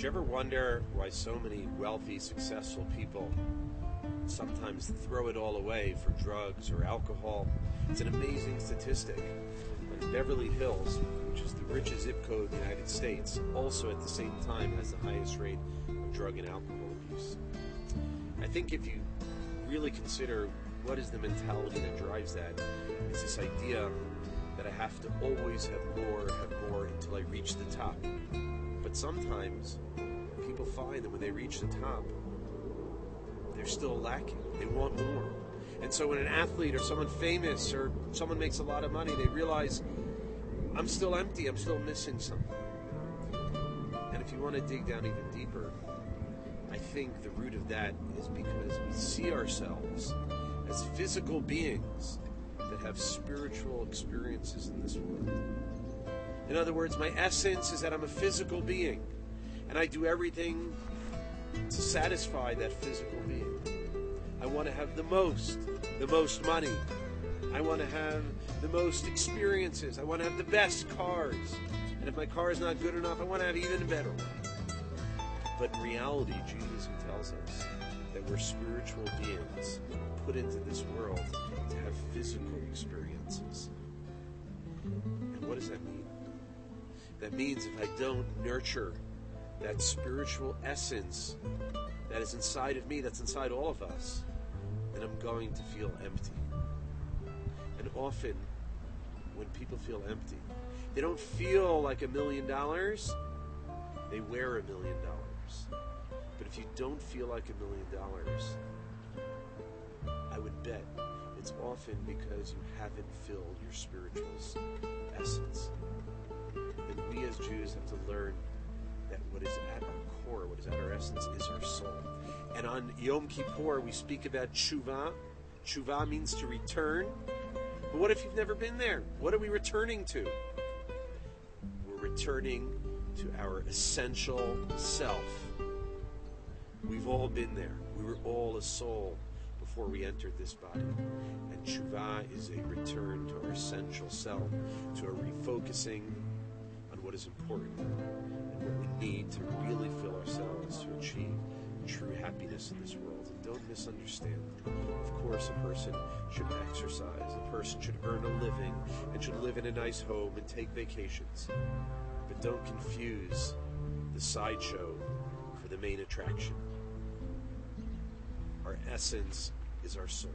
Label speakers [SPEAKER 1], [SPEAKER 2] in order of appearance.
[SPEAKER 1] you ever wonder why so many wealthy, successful people sometimes throw it all away for drugs or alcohol? It's an amazing statistic. And Beverly Hills, which is the richest zip code in the United States, also at the same time has the highest rate of drug and alcohol abuse. I think if you really consider what is the mentality that drives that, it's this idea that I have to always have more until I reach the top. But sometimes people find that when they reach the top, they're still lacking. They want more. And so when an athlete or someone famous or someone makes a lot of money, they realize, I'm still empty, I'm still missing something. And if you want to dig down even deeper, I think the root of that is because we see ourselves as physical beings that have spiritual experiences in this world. In other words, my essence is that I'm a physical being, and I do everything to satisfy that physical being. I want to have the most money. I want to have the most experiences. I want to have the best cars. And if my car is not good enough, I want to have even better one. But in reality, Judaism tells us that we're spiritual beings put into this world to have physical experiences. And what does that mean? That means if I don't nurture that spiritual essence that is inside of me, that's inside all of us, then I'm going to feel empty. And often, when people feel empty, they don't feel like $1 million, they wear $1 million. But if you don't feel like $1 million, I would bet it's often because you haven't filled your spiritual essence. And we as Jews have to learn that what is at our core, what is at our essence, is our soul. And on Yom Kippur, we speak about tshuva. Tshuva means to return. But what if you've never been there? What are we returning to? We're returning to our essential self. We've all been there. We were all a soul before we entered this body. And tshuva is a return to our essential self, to a refocusing on what is important and what we need to really fill ourselves to achieve true happiness in this world. And don't misunderstand. Of course, a person should exercise. A person should earn a living and should live in a nice home and take vacations. But don't confuse the sideshow for the main attraction. Our essence is our soul.